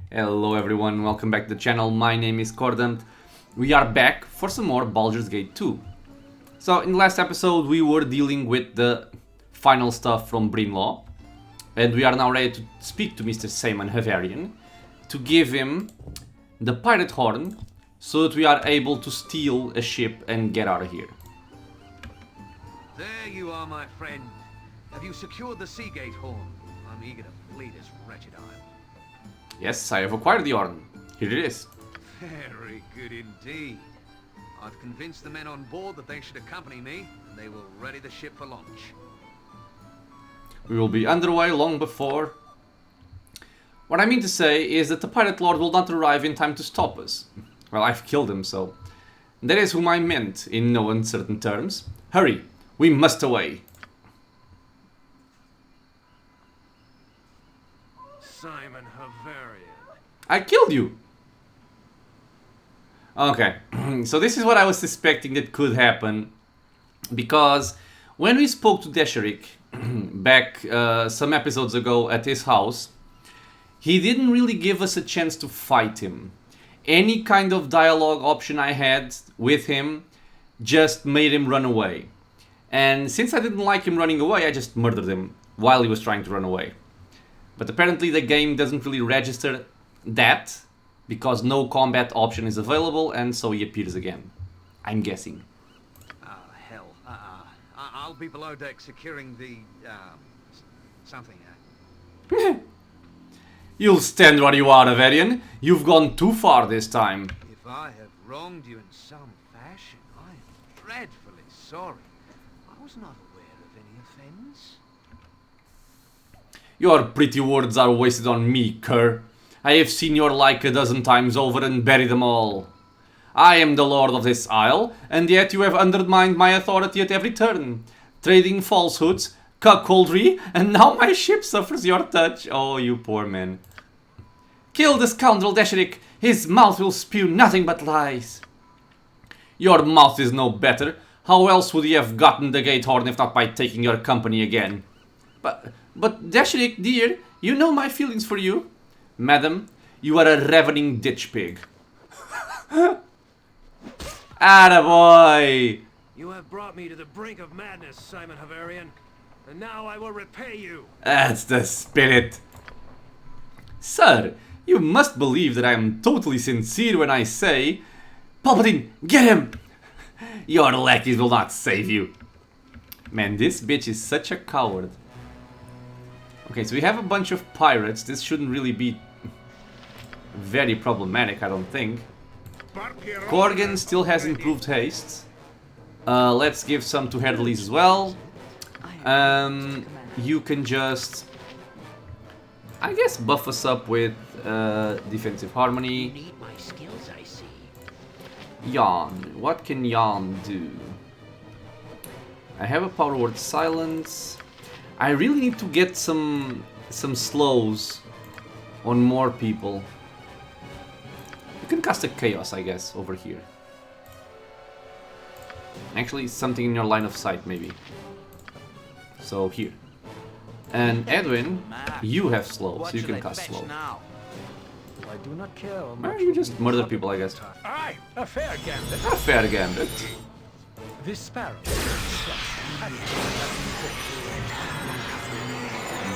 Hello everyone, welcome back to the channel. My name is Cordant. We are back for some more Baldur's Gate 2. So in the last episode we were dealing with the final stuff from Brinlaw, and we are now ready to speak to Mr. Saemon Havarian to give him the pirate horn so that we are able to steal a ship and get out of here. There you are, my friend. Have you secured the Seagate horn? I'm eager to flee this wretched isle. Yes, I have acquired the horn. Here it is. Very good indeed. I've convinced the men on board that they should accompany me, and they will ready the ship for launch. We will be underway long before. What I mean to say is that the Pirate Lord will not arrive in time to stop us. Well, I've killed him, so... That is whom I meant, in no uncertain terms. Hurry, we must away. Saemon Havarian. I killed you! Okay, so this is what I was suspecting that could happen. Because when we spoke to Desherik back some episodes ago at his house, he didn't really give us a chance to fight him. Any kind of dialogue option I had with him just made him run away. And since I didn't like him running away, I just murdered him while he was trying to run away. But apparently the game doesn't really register that, because no combat option is available, and so he appears again. I'm guessing. Oh, hell. I'll be below deck securing the, something. You'll stand where you are, Avarian. You've gone too far this time. If I have wronged you in some fashion, I am dreadfully sorry. I was not aware of any offense. Your pretty words are wasted on me, cur. I have seen your like a dozen times over and buried them all. I am the lord of this isle, and yet you have undermined my authority at every turn, trading falsehoods, cuckoldry, and now my ship suffers your touch. Oh, you poor man. Kill the scoundrel Desherik. His mouth will spew nothing but lies. Your mouth is no better. How else would he have gotten the gate horn if not by taking your company again? But Desherik, dear, you know my feelings for you. Madam, you are a ravening ditch pig. Attaboy! You have brought me to the brink of madness, Saemon Havarian, and now I will repay you. That's the spirit. Sir, you must believe that I am totally sincere when I say... Palpatine, get him! Your lackeys will not save you. Man, this bitch is such a coward. Okay, so we have a bunch of pirates. This shouldn't really be very problematic, I don't think. Corgan still has improved haste. Let's give some to Herdleys as well. You can just, I guess, buff us up with defensive harmony. Yawn. What can Yawn do? I have a power word silence. I really need to get some slows on more people. You can cast a chaos, I guess, over here. Actually, something in your line of sight, maybe. So here. And Edwin, you have slow, so you can cast slow. I do not care. You just murder people, I guess. Aye, a fair gambit. A fair gambit. This sparrow.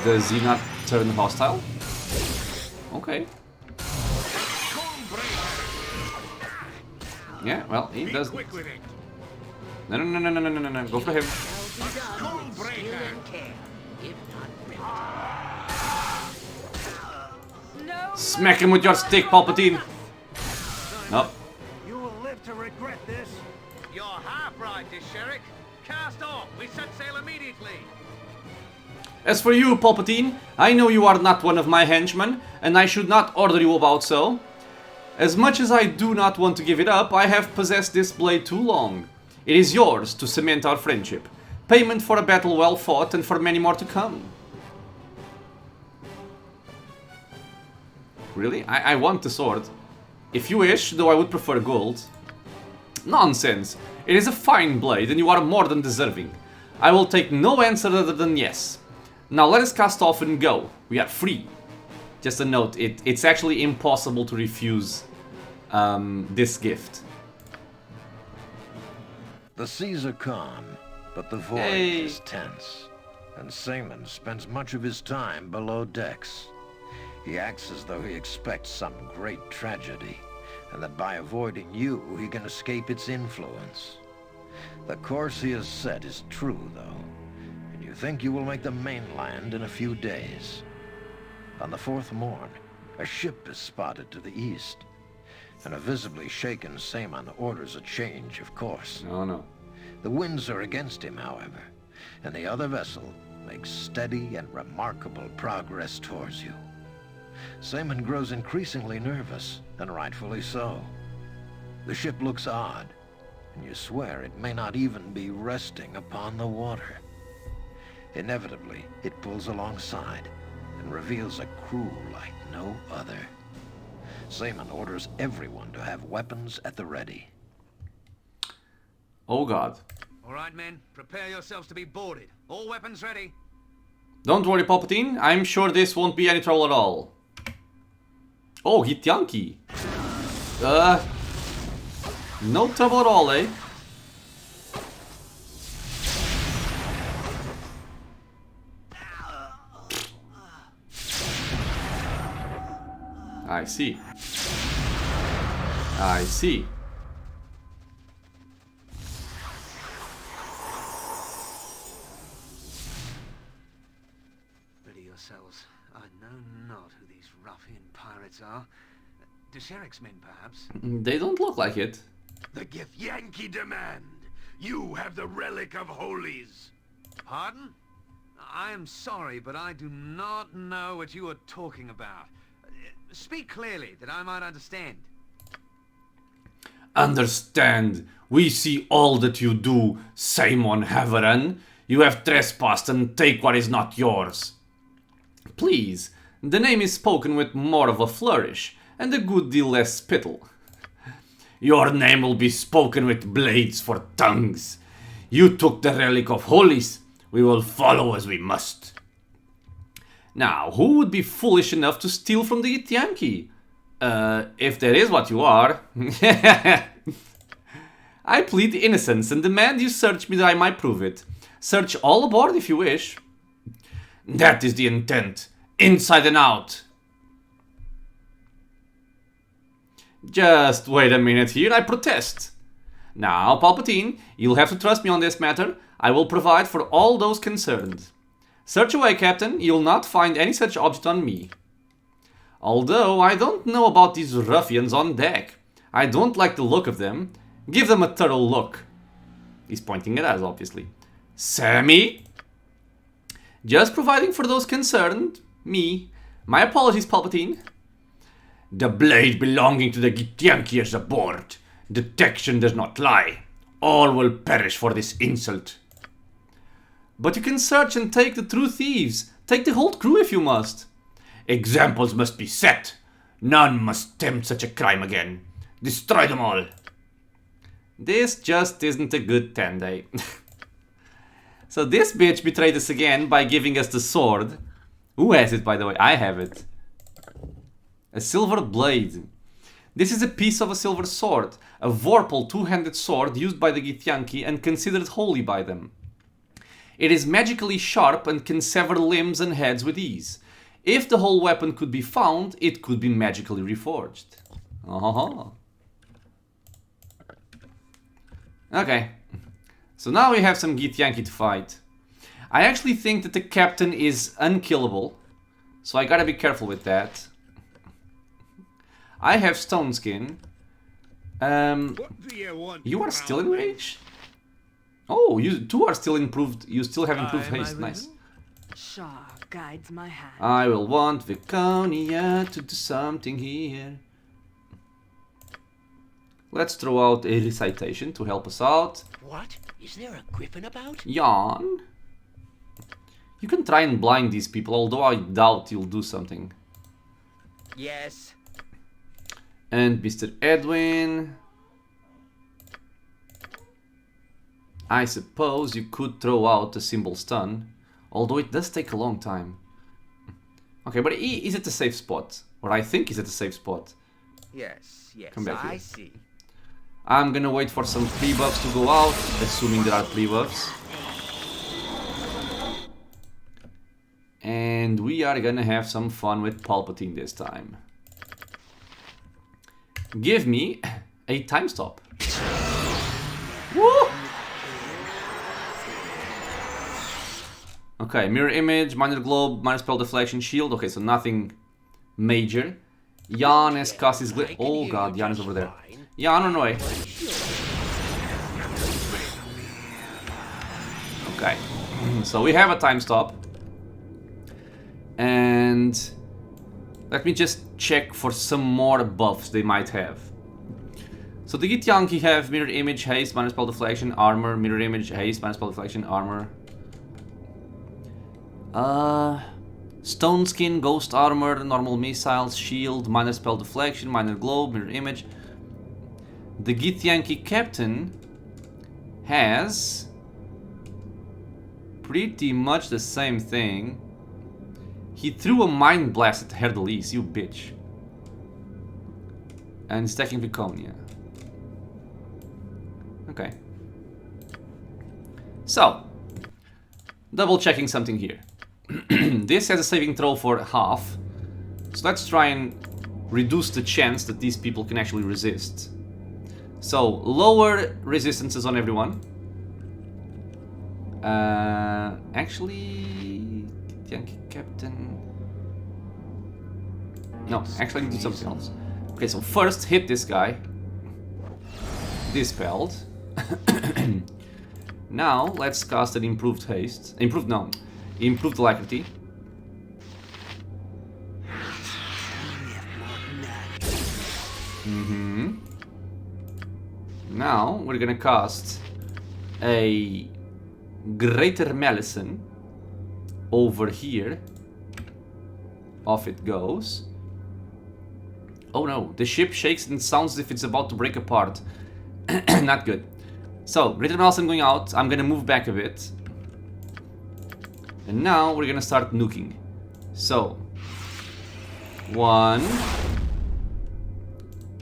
Does he not turn hostile? Okay. Yeah, well, he doesn't. No. Go for him. Smack him with your stick, Palpatine. Nope. You will live to regret this. You're half right, Desherik. Cast off. We set sail immediately. As for you, Palpatine, I know you are not one of my henchmen, and I should not order you about so. As much as I do not want to give it up, I have possessed this blade too long. It is yours to cement our friendship. Payment for a battle well fought and for many more to come. Really? I want the sword. If you wish, though I would prefer gold. Nonsense. It is a fine blade and you are more than deserving. I will take no answer other than yes. Now let us cast off and go. We are free. Just a note, it's actually impossible to refuse this gift. The seas are calm, but the voyage is tense, and Saemon spends much of his time below decks. He acts as though he expects some great tragedy, and that by avoiding you, he can escape its influence. The course he has set is true, though, and you think you will make the mainland in a few days. On the fourth morn, a ship is spotted to the east, and a visibly shaken Saemon orders a change of course. Oh no. The winds are against him, however, and the other vessel makes steady and remarkable progress towards you. Saemon grows increasingly nervous, and rightfully so. The ship looks odd, and you swear it may not even be resting upon the water. Inevitably, it pulls alongside and reveals a crew like no other. Saemon orders everyone to have weapons at the ready. Oh god. All right, men, prepare yourselves to be boarded. All weapons ready. Don't worry, Palpatine. I'm sure this won't be any trouble at all. Oh, Githyanki. No trouble at all, eh? I see. I see. Ready yourselves. I know not who these ruffian pirates are. Desheric's men, perhaps? They don't look like it. The Githyanki demand. You have the relic of holies. Pardon? I am sorry, but I do not know what you are talking about. Speak clearly, that I might understand. Understand. We see all that you do, Saemon Haveran. You have trespassed and take what is not yours. Please, the name is spoken with more of a flourish, and a good deal less spittle. Your name will be spoken with blades for tongues. You took the relic of holies. We will follow as we must. Now, who would be foolish enough to steal from the Githyanki? If that is what you are. I plead innocence and demand you search me that I might prove it. Search all aboard if you wish. That is the intent. Inside and out. Just wait a minute here, I protest. Now, Palpatine, you'll have to trust me on this matter. I will provide for all those concerned. Search away, Captain. You'll not find any such object on me. Although, I don't know about these ruffians on deck. I don't like the look of them. Give them a thorough look. He's pointing at us, obviously. Sammy? Just providing for those concerned. Me. My apologies, Palpatine. The blade belonging to the Githyanki is aboard. Detection does not lie. All will perish for this insult. But you can search and take the true thieves. Take the whole crew if you must. Examples must be set. None must tempt such a crime again. Destroy them all. This just isn't a good 10-day. So this bitch betrayed us again by giving us the sword. Who has it, by the way? I have it. A silver blade. This is a piece of a silver sword. A vorpal two-handed sword used by the Githyanki and considered holy by them. It is magically sharp and can sever limbs and heads with ease. If the whole weapon could be found, it could be magically reforged. Oh. Okay. So now we have some Githyanki to fight. I actually think that the captain is unkillable. So I gotta be careful with that. I have stone skin. You are still in rage? Oh, you two are still improved. You still have improved haste. Nice. Shaw guides my hand. I will want Viconia to do something here. Let's throw out a recitation to help us out. What? Is there a griffin about? Yawn. You can try and blind these people, although I doubt you'll do something. Yes. And Mr. Edwin. I suppose you could throw out a symbol stun, although it does take a long time. Okay, but is it a safe spot? Or I think is it a safe spot? Yes, yes, Come back I here. see. I'm gonna wait for some pre-buffs to go out, assuming there are pre-buffs. And we are gonna have some fun with Palpatine this time. Give me a time stop. Woo! Okay, mirror image, minor globe, minor spell deflection, shield. Okay, so nothing major. Jan has cast his glitch. Oh god, Jan is over there. Jan, run away. Okay, so we have a time stop. And let me just check for some more buffs they might have. So the Githyanki have mirror image, haste, minor spell deflection, armor, mirror image, haste, minor spell deflection, armor. Stone skin, ghost armor, normal missiles, shield, minor spell deflection, minor globe, mirror image. The Githyanki captain has pretty much the same thing. He threw a mind blast at Herdelis, you bitch. And stacking Viconia. Okay. So, double checking something here. This has a saving throw for half. So let's try and reduce the chance that these people can actually resist. So, lower resistances on everyone. Actually, Yankee Captain. No, actually, I need to do something else. Okay, so first hit this guy. Dispelled. Now let's cast an improved haste. Improved alacrity. Now we're gonna cast a Greater Malison over here. Off it goes. Oh no, the ship shakes and sounds as if it's about to break apart. Not good. So, Greater Malison going out. I'm gonna move back a bit. And now we're gonna start nuking. So, 1,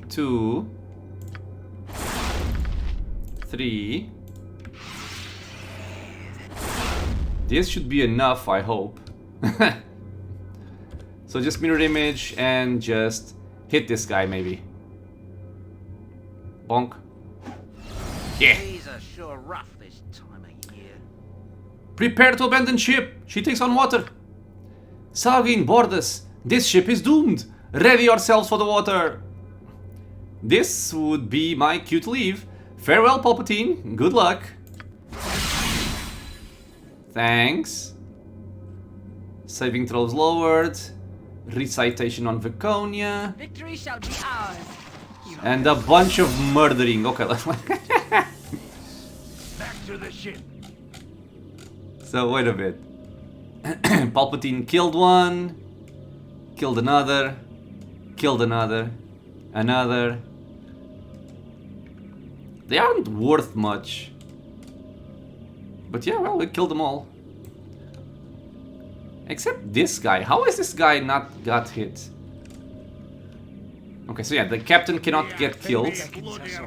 2, 3. This should be enough, I hope. So just mirror image and just hit this guy maybe. Bonk. Yeah. These are sure rough this time of year. Prepare to abandon ship. She takes on water. Sagin, board us. This ship is doomed. Ready yourselves for the water. This would be my cue to leave. Farewell, Palpatine. Good luck. Thanks. Saving throws lowered. Recitation on Viconia. Victory shall be ours. And a bunch of murdering. Okay. Back to the ship. So wait a bit. Palpatine killed one. Killed another. Killed another. Another. They aren't worth much. But yeah, well, we killed them all. Except this guy. How is this guy not got hit? Okay, so yeah, the captain cannot get killed.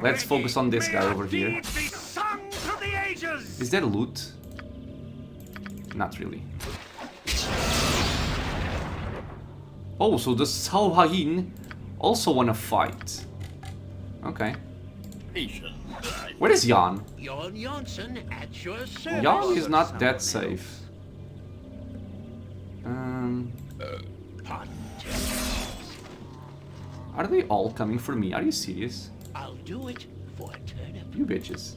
Let's focus on this guy over here. Is there loot? Not really. Oh, so the Sauhain also wanna fight. Okay. Where is Jan? Jon Johnson at your service. Jan is not that safe. Pardon. Are they all coming for me? Are you serious? I'll do it for a turnip. You bitches.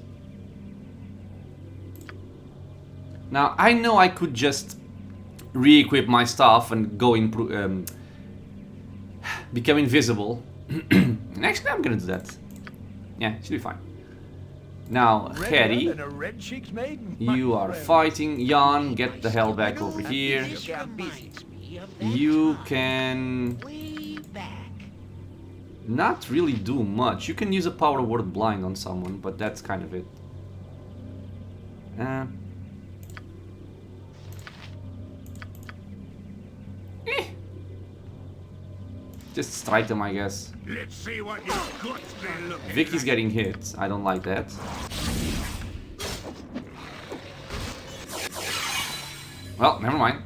Now, I know I could just re-equip my stuff and go become invisible. And actually, I'm gonna do that. Yeah, should be fine. Now, Harry, you are fighting. Jan, get the hell back over here. This reminds me of that You time can way back. not really do much. You can use a power word blind on someone, but that's kind of it. Just strike them, I guess. Let's see what your guts been looking Vicky's getting hit. I don't like that. Well, never mind.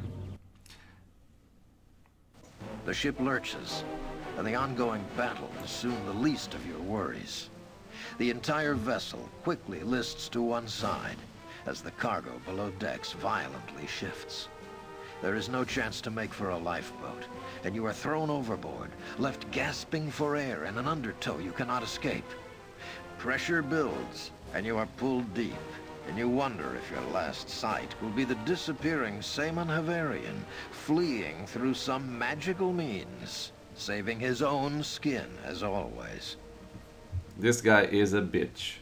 The ship lurches, and the ongoing battle is soon the least of your worries. The entire vessel quickly lists to one side as the cargo below decks violently shifts. There is no chance to make for a lifeboat, and you are thrown overboard, left gasping for air in an undertow you cannot escape. Pressure builds, and you are pulled deep, and you wonder if your last sight will be the disappearing Saemon Havarian fleeing through some magical means, saving his own skin as always. This guy is a bitch.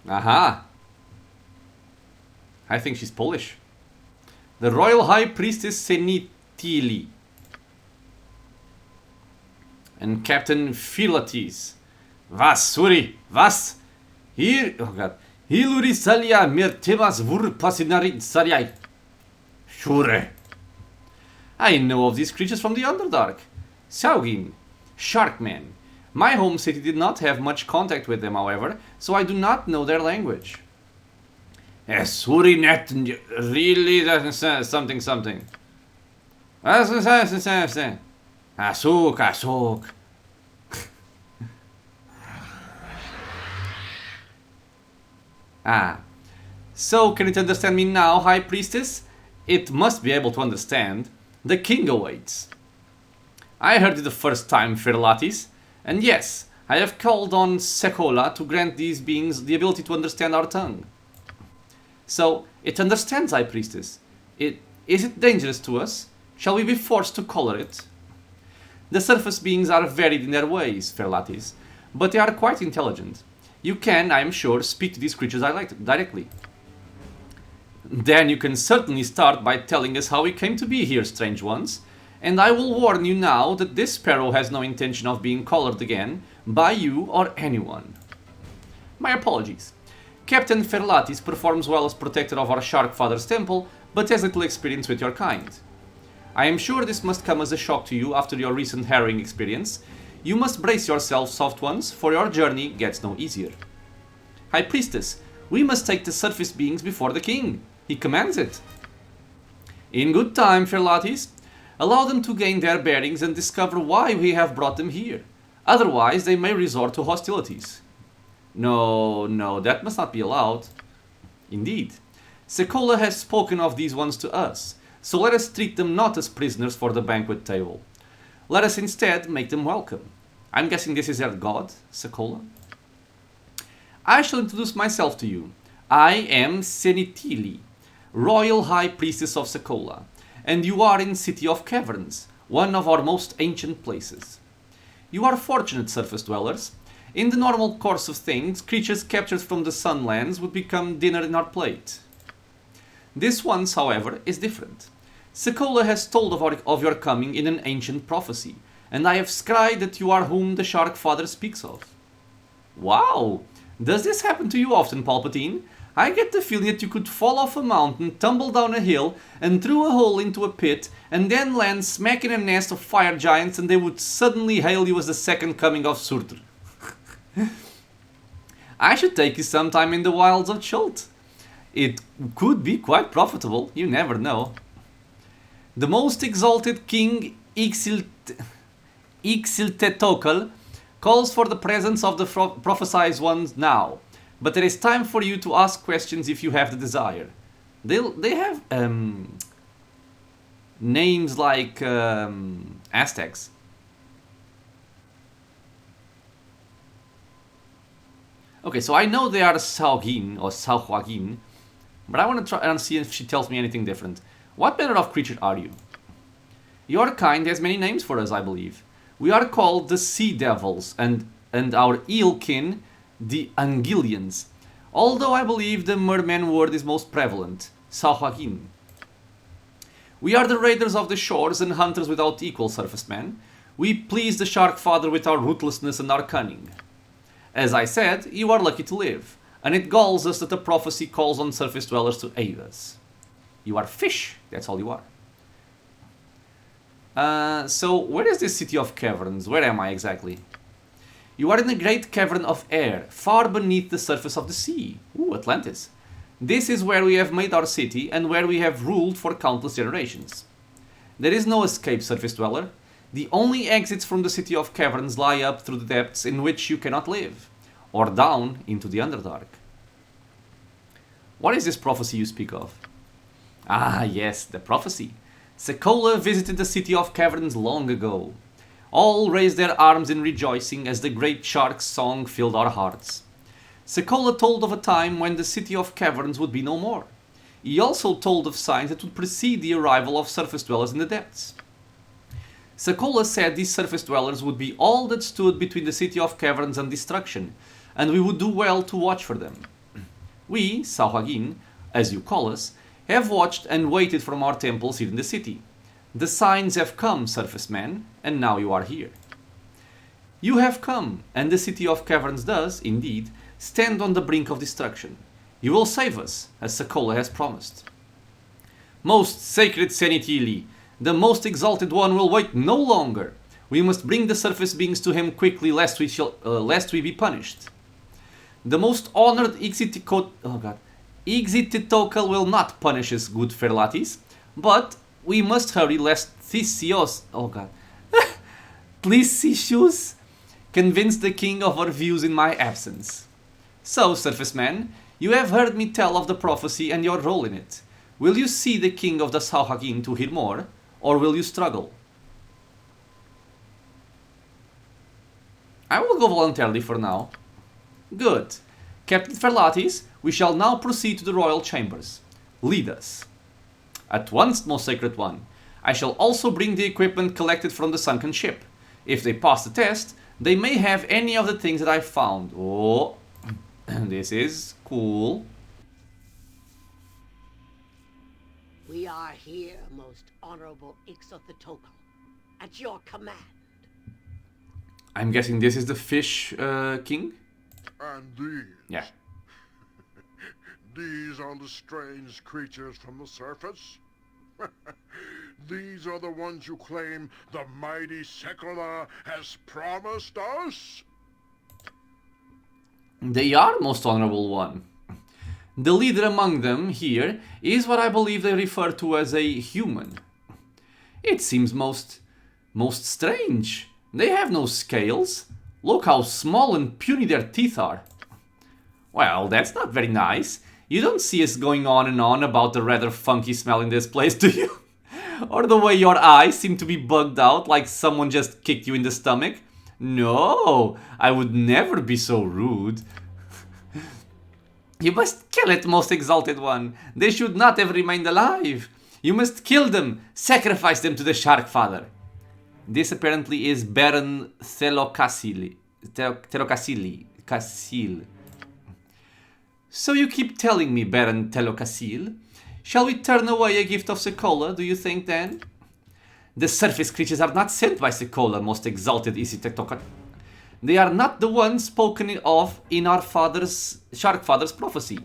Aha! I think she's Polish. The Royal High Priestess Senitili. And Captain Philates. Was, Suri? Was? Hier, oh god. Hiluri Salia Mirtimas Vur Pasinarit Sariai. Shure. I know of these creatures from the Underdark. Saugin. Sharkmen. My home city did not have much contact with them, however, so I do not know their language. Suri net really something something. Asuk, asuk. Ah. So, can it understand me now, High Priestess? It must be able to understand. The king awaits. I heard it the first time, Firlatis. And yes, I have called on Sekola to grant these beings the ability to understand our tongue. So, it understands, High Priestess. Is it dangerous to us? Shall we be forced to color it? The surface beings are varied in their ways, Ferlatis, but they are quite intelligent. You can, I am sure, speak to these creatures directly. Then you can certainly start by telling us how we came to be here, strange ones. And I will warn you now that this sparrow has no intention of being collared again by you or anyone. My apologies. Captain Ferlatis performs well as protector of our Shark Father's temple, but has little experience with your kind. I am sure this must come as a shock to you after your recent harrowing experience. You must brace yourselves, soft ones, for your journey gets no easier. High Priestess, we must take the surface beings before the king. He commands it. In good time, Ferlatis. Allow them to gain their bearings and discover why we have brought them here. Otherwise, they may resort to hostilities. No, that must not be allowed. Indeed. Sekola has spoken of these ones to us, so let us treat them not as prisoners for the banquet table. Let us instead make them welcome. I'm guessing this is their god, Sekola? I shall introduce myself to you. I am Senitili, Royal High Priestess of Sekola, and you are in City of Caverns, one of our most ancient places. You are fortunate, surface dwellers. In the normal course of things, creatures captured from the Sunlands would become dinner in our plate. This once, however, is different. Sekola has told of your coming in an ancient prophecy, and I have scried that you are whom the Shark Father speaks of. Wow! Does this happen to you often, Palpatine? I get the feeling that you could fall off a mountain, tumble down a hill, and through a hole into a pit, and then land smack in a nest of fire giants, and they would suddenly hail you as the second coming of Surtr. I should take you sometime in the wilds of Chult. It could be quite profitable, you never know. The most exalted King Ixiltetokal calls for the presence of the prophesied ones now. But there is time for you to ask questions if you have the desire. They have names like Aztecs. Okay, so I know they are Saugin or Sauhuagin, but I want to try and see if she tells me anything different. What manner of creature are you? Your kind has many names for us, I believe. We are called the Sea Devils, and our eel kin the Angilians, although I believe the merman word is most prevalent, Sauhuagin. We are the raiders of the shores and hunters without equal, surface man. We please the Shark Father with our ruthlessness and our cunning. As I said, you are lucky to live. and it galls us that the prophecy calls on surface dwellers to aid us. You are fish, that's all you are. So, where is this city of caverns? Where am I exactly? You are in a great cavern of air, far beneath the surface of the sea. Ooh, Atlantis. This is where we have made our city, and where we have ruled for countless generations. There is no escape, surface dweller. The only exits from the city of caverns lie up through the depths in which you cannot live, or down into the Underdark. What is this prophecy you speak of? Ah, yes, the prophecy. Sekolah visited the city of caverns long ago. All raised their arms in rejoicing as the great shark's song filled our hearts. Sekolah told of a time when the city of caverns would be no more. He also told of signs that would precede the arrival of surface dwellers in the depths. Sekolah said these surface dwellers would be all that stood between the city of caverns and destruction, and we would do well to watch for them. We, Sauhagin, as you call us, have watched and waited from our temples here in the city. The signs have come, surface man, and now you are here. You have come, and the city of caverns does, indeed, stand on the brink of destruction. You will save us, as Sekolah has promised. Most sacred Senitili, the most exalted one will wait no longer. We must bring the surface beings to him quickly, lest we be punished. The most honored Ixititokal will not punish us, good Ferlatis, but we must hurry lest Theseus, Thlisius convince the king of our views in my absence. So, surface man, you have heard me tell of the prophecy and your role in it. Will you see the king of the Sauhagin to hear more, or will you struggle? I will go voluntarily for now. Good. Captain Ferlatis, we shall now proceed to the royal chambers. Lead us. At once, most sacred one. I shall also bring the equipment collected from the sunken ship. If they pass the test, they may have any of the things that I found. Oh, this is cool. We are here, most honorable Ixothetokal, at your command. I'm guessing this is the fish king? And these? Yeah. These are the strange creatures from the surface? These are the ones you claim the mighty Sekolah has promised us? They are, most honorable one. The leader among them here is what I believe they refer to as a human. It seems most strange. They have no scales. Look how small and puny their teeth are. Well, that's not very nice. You don't see us going on and on about the rather funky smell in this place, do you? Or the way your eyes seem to be bugged out like someone just kicked you in the stomach? No, I would never be so rude. You must kill it, most exalted one. They should not have remained alive. You must kill them, sacrifice them to the Shark Father. This apparently is Baron Thelocasili. So you keep telling me, Baron Telocasil. Shall we turn away a gift of Sekolah, do you think then? The surface creatures are not sent by Sekolah, most exalted Ixitetokat. They are not the ones spoken of in our Shark Father's prophecy.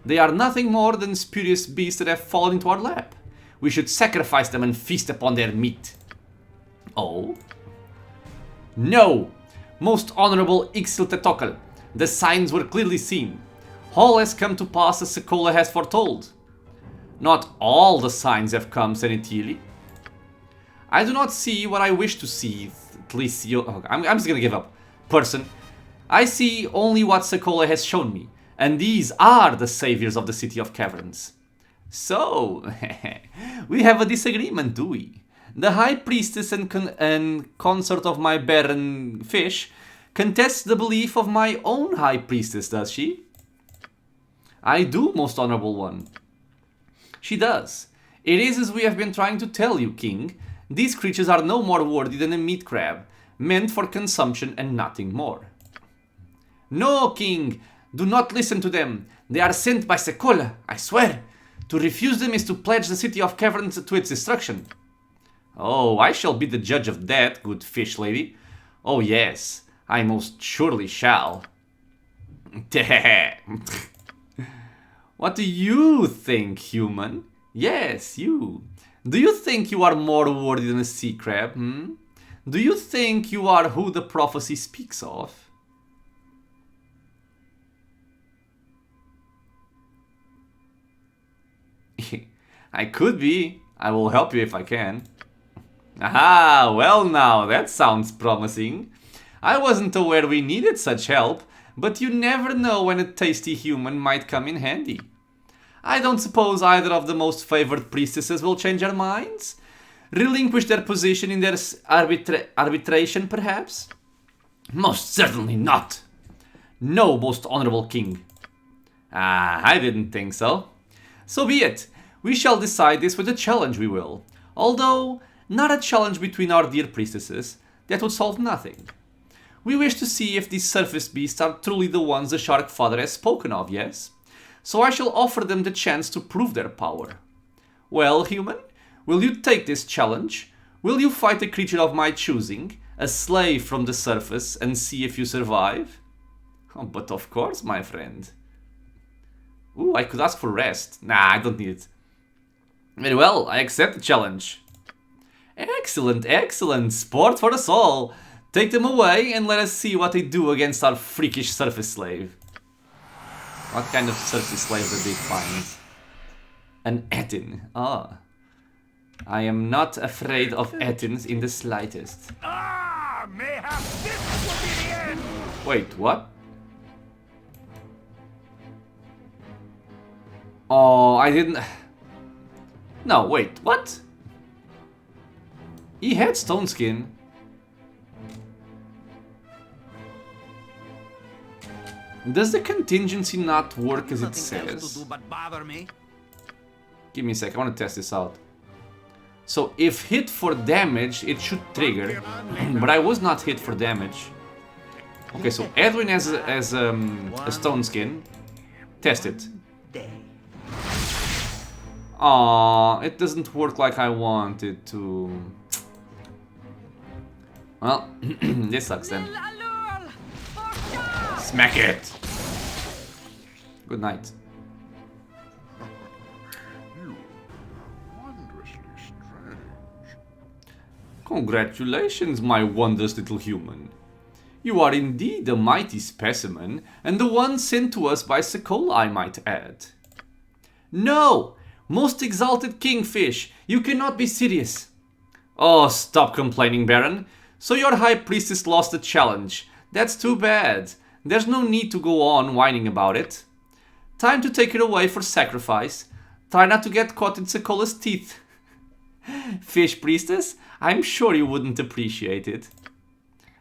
They are nothing more than spurious beasts that have fallen into our lap. We should sacrifice them and feast upon their meat. Oh? No! Most honorable Ixiltetokal, the signs were clearly seen. All has come to pass as Sekolah has foretold. Not all the signs have come, Senitili. I do not see what I wish to see, Tlisio. I'm just gonna give up. Person. I see only what Sekolah has shown me, and these are the saviors of the City of Caverns. So, we have a disagreement, do we? The High Priestess and consort of my Baron Fish contests the belief of my own High Priestess, does she? I do, most honorable one. She does. It is as we have been trying to tell you, King. These creatures are no more worthy than a meat crab, meant for consumption and nothing more. No, King, do not listen to them. They are sent by Sekolah, I swear. To refuse them is to pledge the City of Caverns to its destruction. Oh, I shall be the judge of that, good fish lady. Oh yes, I most surely shall. What do you think, human? Yes, you. Do you think you are more worthy than a sea crab, hmm? Do you think you are who the prophecy speaks of? I could be. I will help you if I can. Aha, well now, that sounds promising. I wasn't aware we needed such help, but you never know when a tasty human might come in handy. I don't suppose either of the most favored priestesses will change their minds? Relinquish their position in their arbitration, perhaps? Most certainly not. No, most honorable king. Ah, I didn't think so. So be it. We shall decide this with a challenge, we will. Although, not a challenge between our dear priestesses. That would solve nothing. We wish to see if these surface beasts are truly the ones the Shark Father has spoken of, yes? So I shall offer them the chance to prove their power. Well, human, will you take this challenge? Will you fight a creature of my choosing, a slave from the surface, and see if you survive? Oh, but of course, my friend. Ooh, I could ask for rest. Nah, I don't need it. Very well, I accept the challenge. Excellent, excellent. Sport for us all. Take them away and let us see what they do against our freakish surface slave. What kind of surface slave did they find? An Etin. Ah. I am not afraid of Etins in the slightest. Ah, mayhap this will be the end. Wait, what? Oh, I didn't... No, wait, what? He had stone skin. Does the contingency not work as it says? Give me a sec, I want to test this out. So if hit for damage, it should trigger, but I was not hit for damage. Okay, so Edwin has a stone skin. Test it. Aww, it doesn't work like I want it to. Well, this sucks then. Smack it! Good night. You wondrously strange. Congratulations, my wondrous little human. You are indeed a mighty specimen, and the one sent to us by Sekola, I might add. No! Most exalted kingfish, you cannot be serious. Oh, stop complaining, Baron. So your high priestess lost the challenge. That's too bad. There's no need to go on whining about it. Time to take her away for sacrifice. Try not to get caught in Sekola's teeth. Fish priestess, I'm sure you wouldn't appreciate it.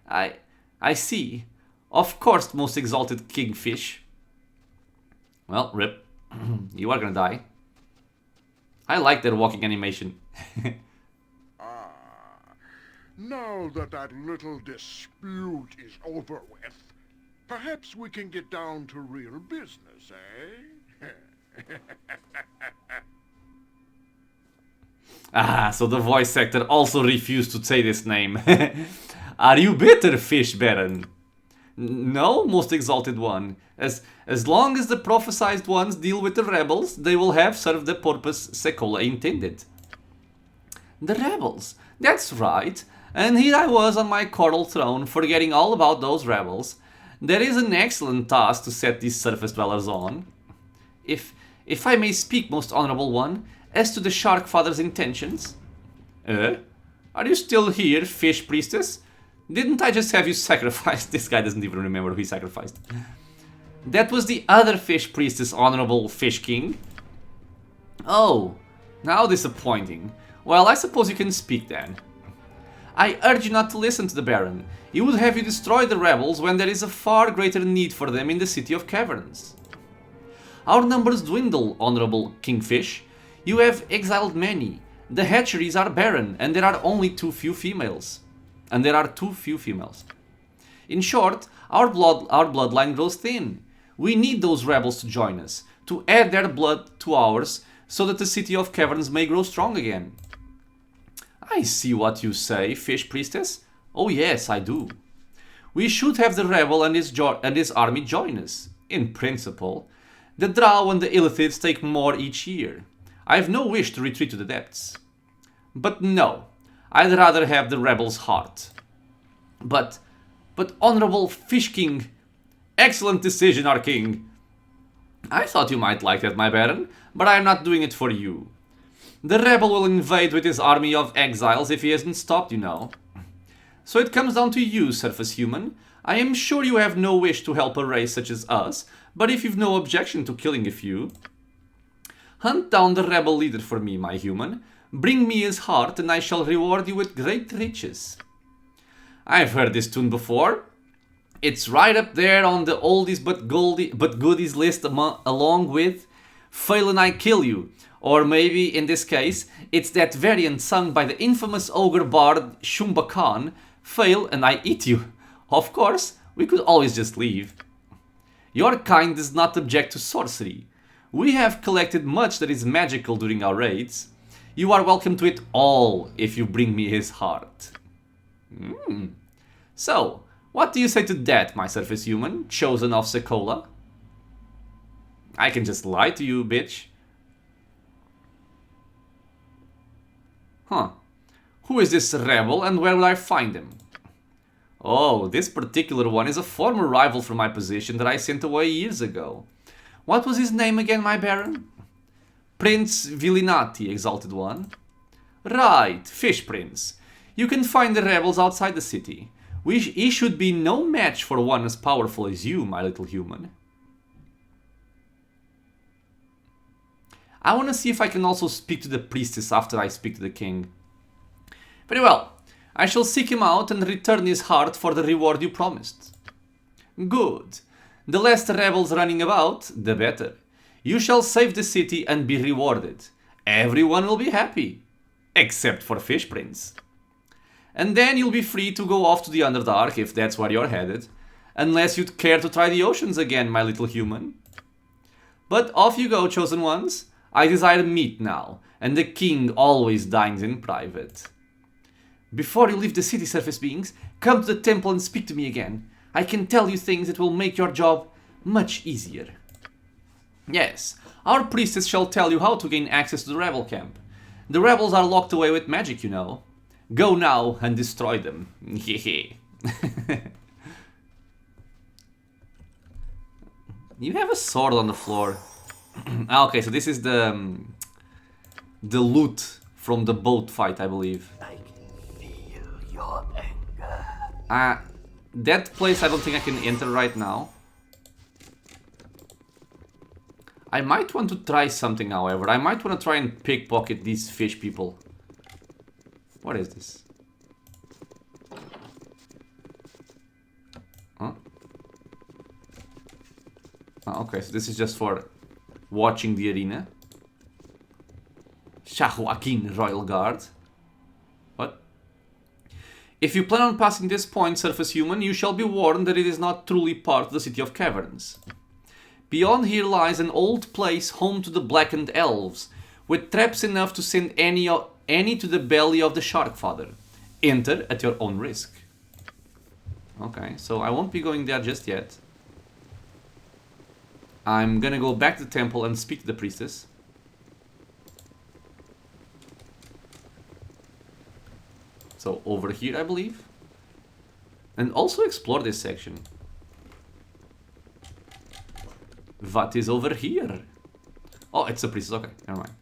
I see. Of course, most exalted kingfish. Well, rip. You are gonna die. I like their walking animation. Now that little dispute is over with, perhaps we can get down to real business, eh? Ah, so the voice actor also refused to say this name. Are you bitter, Fish Baron? No, most exalted one. As long as the prophesized ones deal with the rebels, they will have served the purpose Sekola intended. The rebels? That's right. And here I was on my coral throne, forgetting all about those rebels. There is an excellent task to set these surface dwellers on. If I may speak, most honorable one, as to the Shark Father's intentions. Are you still here, Fish Priestess? Didn't I just have you sacrificed? This guy doesn't even remember who he sacrificed. That was the other Fish Priestess, Honorable Fish King. Oh, now disappointing. Well, I suppose you can speak then. I urge you not to listen to the Baron. He would have you destroy the rebels when there is a far greater need for them in the City of Caverns. Our numbers dwindle, Honorable Kingfish. You have exiled many. The hatcheries are barren, and there are only too few females. In short, our bloodline grows thin. We need those rebels to join us, to add their blood to ours, so that the City of Caverns may grow strong again. I see what you say, Fish Priestess. Oh yes, I do. We should have the rebel and his army join us. in principle. The Drow and the Illithids take more each year. I have no wish to retreat to the depths. But no, I'd rather have the rebel's heart. But Honorable Fish King, excellent decision, our king. I thought you might like that, my baron, but I am not doing it for you. The rebel will invade with his army of exiles if he hasn't stopped, you know. So it comes down to you, surface human. I am sure you have no wish to help a race such as us, but if you've no objection to killing a few, hunt down the rebel leader for me, my human. Bring me his heart and I shall reward you with great riches. I've heard this tune before. It's right up there on the oldies but goodies list along with Fail and I Kill You. Or maybe, in this case, it's that variant sung by the infamous ogre bard Shumba Khan, Fail and I Eat You. Of course, we could always just leave. Your kind does not object to sorcery. We have collected much that is magical during our raids. You are welcome to it all if you bring me his heart. So, what do you say to that, my surface human, chosen of Sekolah? I can just lie to you, bitch. Huh. Who is this rebel and where will I find him? Oh, this particular one is a former rival for my position that I sent away years ago. What was his name again, my baron? Prince Villinati, Exalted One. Right, Fish Prince. You can find the rebels outside the city. He should be no match for one as powerful as you, my little human. I want to see if I can also speak to the priestess after I speak to the king. Very well. I shall seek him out and return his heart for the reward you promised. Good. The less rebels running about, the better. You shall save the city and be rewarded. Everyone will be happy. Except for Fish Prince. And then you'll be free to go off to the Underdark if that's where you're headed. Unless you'd care to try the oceans again, my little human. But off you go, chosen ones. I desire meat now, and the king always dines in private. Before you leave the city, surface beings, come to the temple and speak to me again. I can tell you things that will make your job much easier. Yes, our priestess shall tell you how to gain access to the rebel camp. The rebels are locked away with magic, you know. Go now and destroy them. Hehe. You have a sword on the floor. Okay, so this is the loot from the boat fight, I believe. I can feel your anger. That place I don't think I can enter right now. I might want to try something, however. I might want to try and pickpocket these fish people. What is this? Huh? Oh, okay, so this is just for watching the arena. Shah Joaquin Royal Guard. What? If you plan on passing this point, surface human, you shall be warned that it is not truly part of the City of Caverns. Beyond here lies an old place home to the blackened elves, with traps enough to send any to the belly of the Shark Father. Enter at your own risk. Okay, so I won't be going there just yet. I'm gonna go back to the temple and speak to the priestess. So over here, I believe. And also explore this section. What is over here? Oh, it's a priestess. Okay, never mind.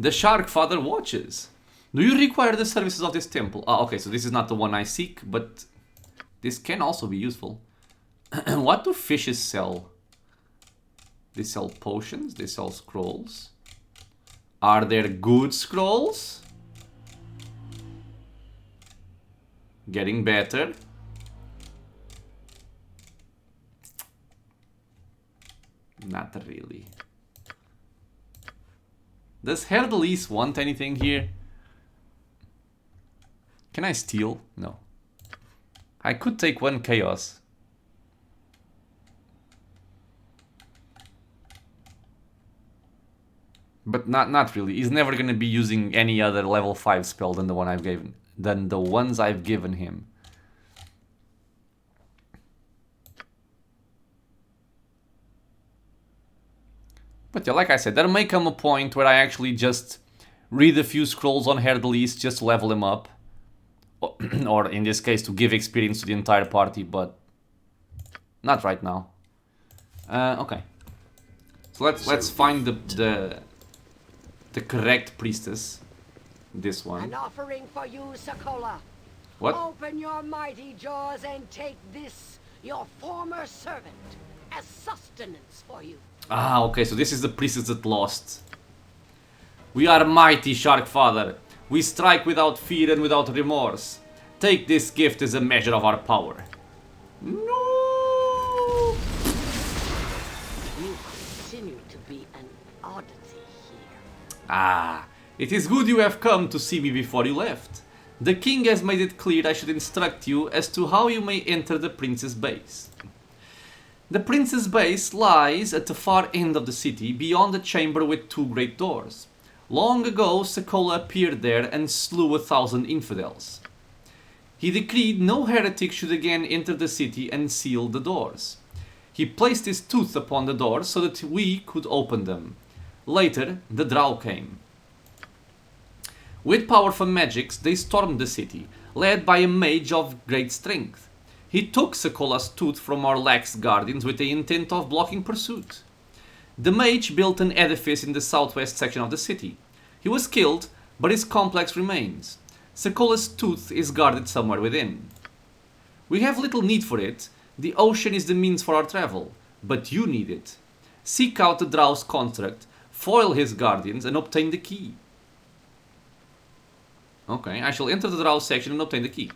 The Shark Father watches. Do you require the services of this temple? Ah, okay, so this is not the one I seek, but this can also be useful. What do fishes sell? They sell potions, they sell scrolls. Are there good scrolls? Getting better. Not really. Does Herdelis want anything here? Can I steal? No. I could take one chaos. But not really. He's never gonna be using any other level 5 spell than the one I've than the ones I've given him. But yeah, like I said, there may come a point where I actually just read a few scrolls on Herdelis just to level him up. Or in this case, to give experience to the entire party, but not right now. Okay. So let's find the correct priestess. This one. An offering for you, Sokola. What? Open your mighty jaws and take this, your former servant, as sustenance for you. Ah, okay, so this is the priestess that lost. We are mighty, Shark Father. We strike without fear and without remorse. Take this gift as a measure of our power. No! You continue to be an oddity here. Ah, it is good you have come to see me before you left. The king has made it clear I should instruct you as to how you may enter the prince's base. The prince's base lies at the far end of the city, beyond a chamber with 2 great doors. Long ago, Sokola appeared there and slew 1,000 infidels. He decreed no heretic should again enter the city and sealed the doors. He placed his tooth upon the doors so that we could open them. Later, the Drow came. With powerful magics, they stormed the city, led by a mage of great strength. He took Sokola's tooth from our lax guardians with the intent of blocking pursuit. The mage built an edifice in the southwest section of the city. He was killed, but his complex remains. Sokola's tooth is guarded somewhere within. We have little need for it. The ocean is the means for our travel, but you need it. Seek out the Drow's construct, foil his guardians, and obtain the key. Okay, I shall enter the Drow section and obtain the key.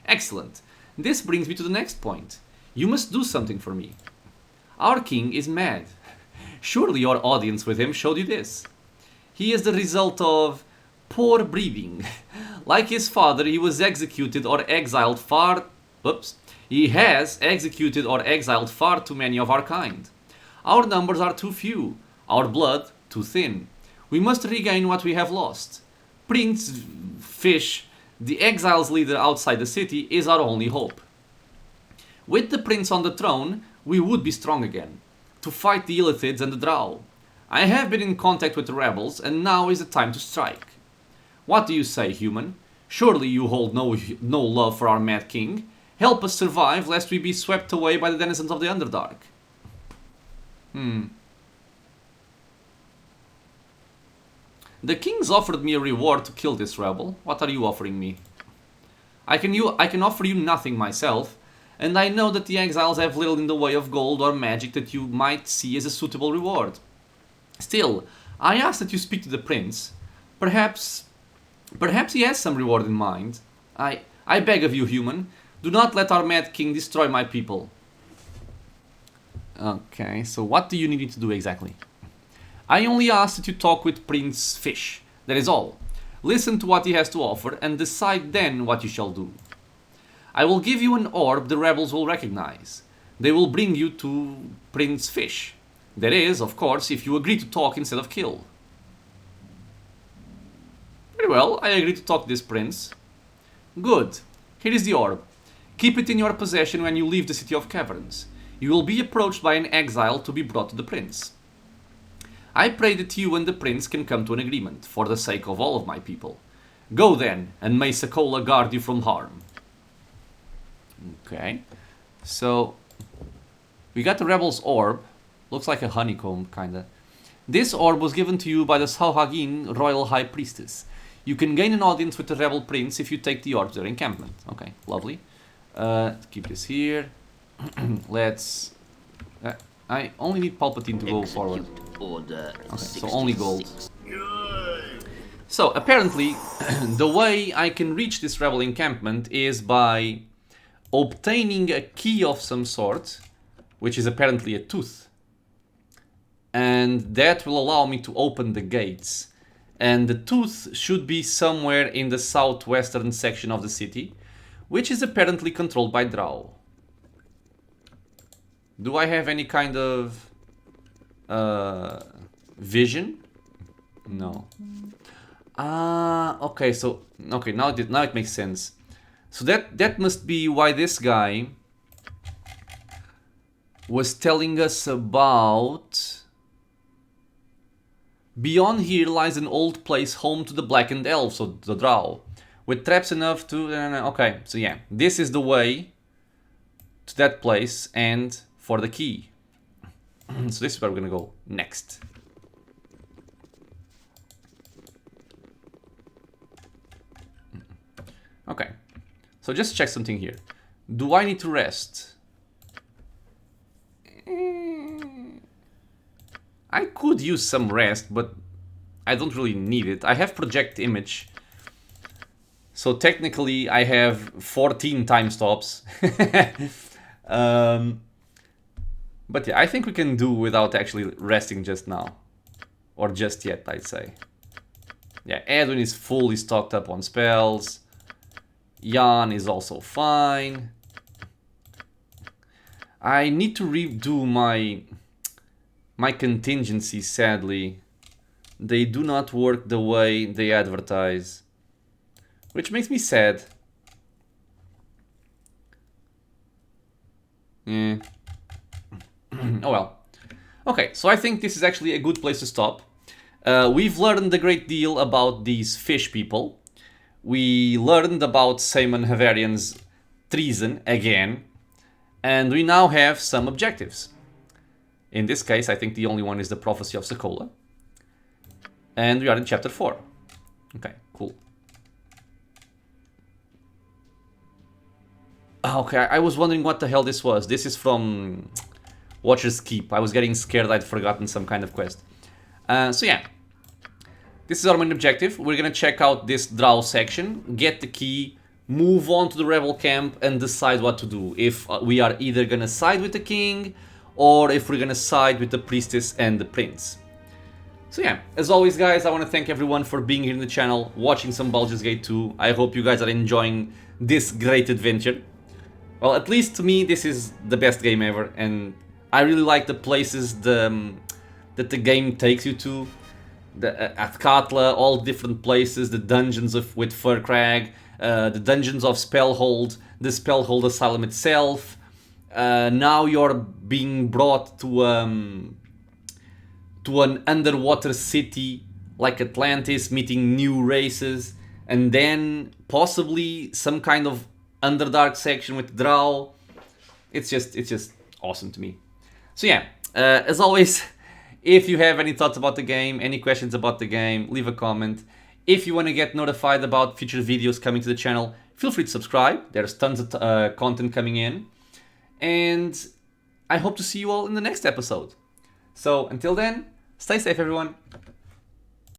Excellent. This brings me to the next point. You must do something for me. Our king is mad. Surely your audience with him showed you this. He is the result of poor breeding. Like his father, he was executed or exiled far... He has executed or exiled far too many of our kind. Our numbers are too few. Our blood too thin. We must regain what we have lost. Prince Fish, the exile's leader outside the city, is our only hope. With the prince on the throne, we would be strong again, to fight the Illithids and the Drow. I have been in contact with the rebels, and now is the time to strike. What do you say, human? Surely you hold no love for our mad king. Help us survive, lest we be swept away by the denizens of the Underdark. The king's offered me a reward to kill this rebel. What are you offering me? I can offer you nothing myself, and I know that the exiles have little in the way of gold or magic that you might see as a suitable reward. Still, I ask that you speak to the prince. Perhaps he has some reward in mind. I beg of you, human, do not let our mad king destroy my people. Okay, so what do you need me to do exactly? I only ask that you talk with Prince Fish. That is all. Listen to what he has to offer and decide then what you shall do. I will give you an orb the rebels will recognize. They will bring you to Prince Fish. That is, of course, if you agree to talk instead of kill. Very well, I agree to talk to this prince. Good. Here is the orb. Keep it in your possession when you leave the City of Caverns. You will be approached by an exile to be brought to the prince. I pray that you and the prince can come to an agreement, for the sake of all of my people. Go then, and may Sokola guard you from harm. Okay. So, we got the rebel's orb. Looks like a honeycomb, kinda. This orb was given to you by the Sauhagin Royal High Priestess. You can gain an audience with the rebel prince if you take the orb to their encampment. Okay, lovely. Keep this here. Let's... I only need Palpatine to go forward. Order okay, so only gold. So, apparently, the way I can reach this rebel encampment is by obtaining a key of some sort, which is apparently a tooth. And that will allow me to open the gates. And the tooth should be somewhere in the southwestern section of the city, which is apparently controlled by Drow. Do I have any kind of vision? No. Okay, so okay, now it makes sense. So that must be why this guy was telling us about... Beyond here lies an old place home to the blackened elves, so the drow, with traps enough to... okay, so yeah, this is the way to that place and for the key. So this is where we're gonna go next. Okay, so just check something here. Do I need to rest? I could use some rest, but I don't really need it. I have project image. So technically I have 14 time stops. But yeah, I think we can do without actually resting just now. Or just yet, I'd say. Yeah, Edwin is fully stocked up on spells. Jan is also fine. I need to redo my contingencies, sadly. They do not work the way they advertise. Which makes me sad. Yeah. Oh well. Okay, so I think this is actually a good place to stop. We've learned a great deal about these fish people. We learned about Saemon Havarian's treason again. And we now have some objectives. In this case, I think the only one is the Prophecy of Sokola. And we are in chapter 4. Okay, cool. Okay, I was wondering what the hell this was. This is from Watcher's Keep. I was getting scared I'd forgotten some kind of quest. So yeah. This is our main objective. We're gonna check out this drow section, get the key, move on to the rebel camp and decide what to do. If we are either gonna side with the king or if we're gonna side with the priestess and the prince. So yeah, as always guys, I want to thank everyone for being here in the channel, watching some Baldur's Gate 2. I hope you guys are enjoying this great adventure. Well, at least to me, this is the best game ever, and I really like the places that the game takes you to. At Katla, all different places, the dungeons with Furcrag, the dungeons of Spellhold, the Spellhold Asylum itself. Now you're being brought to an underwater city like Atlantis, meeting new races, and then possibly some kind of Underdark section with Drow. It's just awesome to me. So yeah, as always, if you have any thoughts about the game, any questions about the game, leave a comment. If you want to get notified about future videos coming to the channel, feel free to subscribe. There's tons of content coming in. And I hope to see you all in the next episode. So until then, stay safe everyone.